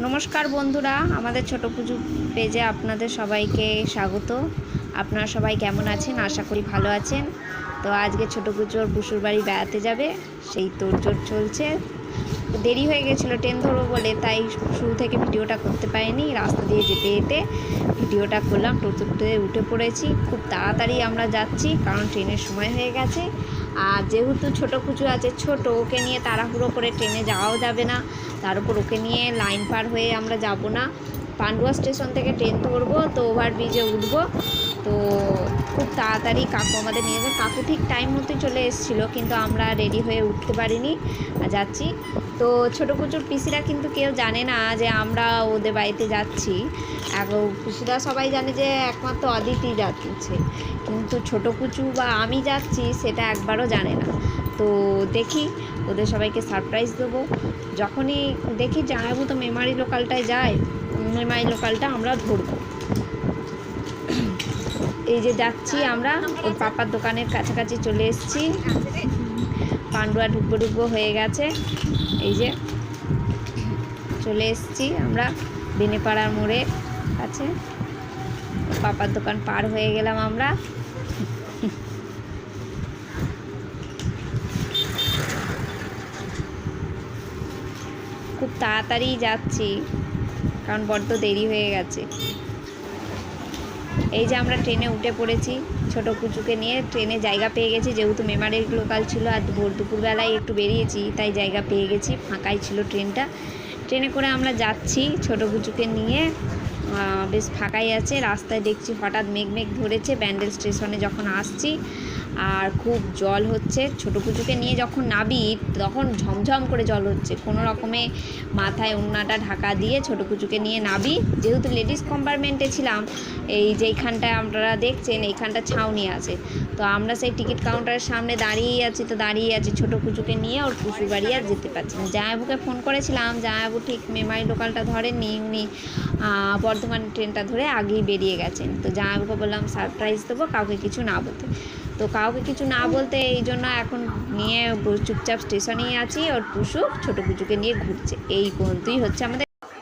নমস্কার বন্ধুরা, আমাদের ছোট পুজো পেজে আপনাদের সবাইকে স্বাগত। আপনারা সবাই কেমন আছেন? আশা করি ভালো আছেন। তো আজকে ছোট পুজোর পুষুর বাড়ি বেড়াতে যাবে, সেই তোড়জোড় চলছে। দেরি হয়ে গেছিলো ট্রেন ধরবো বলে, তাই শুরু থেকে ভিডিওটা করতে পারিনি। রাস্তা দিয়ে যেতে যেতে ভিডিওটা করলাম। টোটোতে উঠে পড়েছি, খুব তাড়াতাড়ি আমরা যাচ্ছি কারণ ট্রেনের সময় হয়ে গেছে। আর যেহেতু ছোটো কুচু আছে, ছোট, ওকে নিয়ে তাড়াহুড়ো করে ট্রেনে যাওয়াও যাবে না। তার উপর ওকে নিয়ে লাইন পার হয়ে আমরা যাব না। পান্ডুয়া স্টেশন থেকে ট্রেন ধরবো, তো ওভারব্রিজে উঠবো। তো খুব তাড়াতাড়ি কাকু আমাদের নিয়ে যায়। কাকু ঠিক টাইম মতোই চলে এসেছিলো, কিন্তু আমরা রেডি হয়ে উঠতে পারিনি, যাচ্ছি। তো ছোটো কুচুর পিসিরা কিন্তু কেউ জানে না যে আমরা ওদের বাড়িতে যাচ্ছি। এখন পিসিরা সবাই জানে যে একমাত্র অদিতি যাচ্ছে, কিন্তু ছোটো কুচু বা আমি যাচ্ছি সেটা একবারও জানে না। তো দেখি ওদের সবাইকে সারপ্রাইজ দেবো। যখনই দেখি জানাবো তো মেমারি লোকালটায় যায়, মেমারি লোকালটা আমরা ধরবো। এই যে যাচ্ছি আমরা, ওর পাপার দোকানের কাছাকাছি চলে এসেছি। পান্ডুয়া ঢুকবো হয়ে গেছে। এই যে চলে এসেছি আমরা বেনেপাড়ার মোড়ে কাছে। পাপার দোকান পার হয়ে গেলাম আমরা। খুব তাড়াতাড়ি যাচ্ছি কারণ বড্ড দেরি হয়ে গেছে। এই যে আমরা ট্রেনে উঠে পড়েছি, ছোটো কুচুকে নিয়ে ট্রেনে জায়গা পেয়ে গেছি। যেহেতু মেমারির লোকাল ছিল আর ভোর দুপুরবেলায় একটু বেরিয়েছি, তাই জায়গা পেয়ে গেছি, ফাঁকাই ছিল ট্রেনটা। ট্রেনে করে আমরা যাচ্ছি ছোটো কুচুকে নিয়ে, বেশ ফাঁকাই আছে। রাস্তায় দেখছি হঠাৎ মেঘ ধরেছে ব্যান্ডেল স্টেশনে যখন আসছি, আর খুব জল হচ্ছে। ছোটো কুচুকে নিয়ে যখন নাবি তখন ঝমঝম করে জল হচ্ছে। কোনো রকমে মাথায় ওড়নাটা ঢাকা দিয়ে ছোটো কুচুকে নিয়ে নাবি। যেহেতু লেডিস কম্পার্টমেন্টে ছিলাম, এই যে এইখানটায় আপনারা দেখছেন এইখানটা ছাউনি আছে, তো আমরা সেই টিকিট কাউন্টারের সামনে দাঁড়িয়ে আছি ছোটো কুচুকে নিয়ে। ওর পুষুর বাড়ি আর যেতে পারছি না। জামাইবাবুকে ফোন করেছিলাম, জামাইবাবু ঠিক মেমারি লোকালটা ধরেননি, উনি বর্ধমান ট্রেনটা ধরে আগেই বেরিয়ে গেছেন। তো জামাইবাবুকে বললাম সারপ্রাইজ দেবো, কাউকে কিছু না বলতে। তো কাউকে কিছু না বলতে এই জন্য এখন নিয়ে চুপচাপ স্টেশনেই আছি। ওর পুষু ছোটো পুচুকে নিয়ে ঘুরছে। এই পর্যন্তই হচ্ছে আমাদের।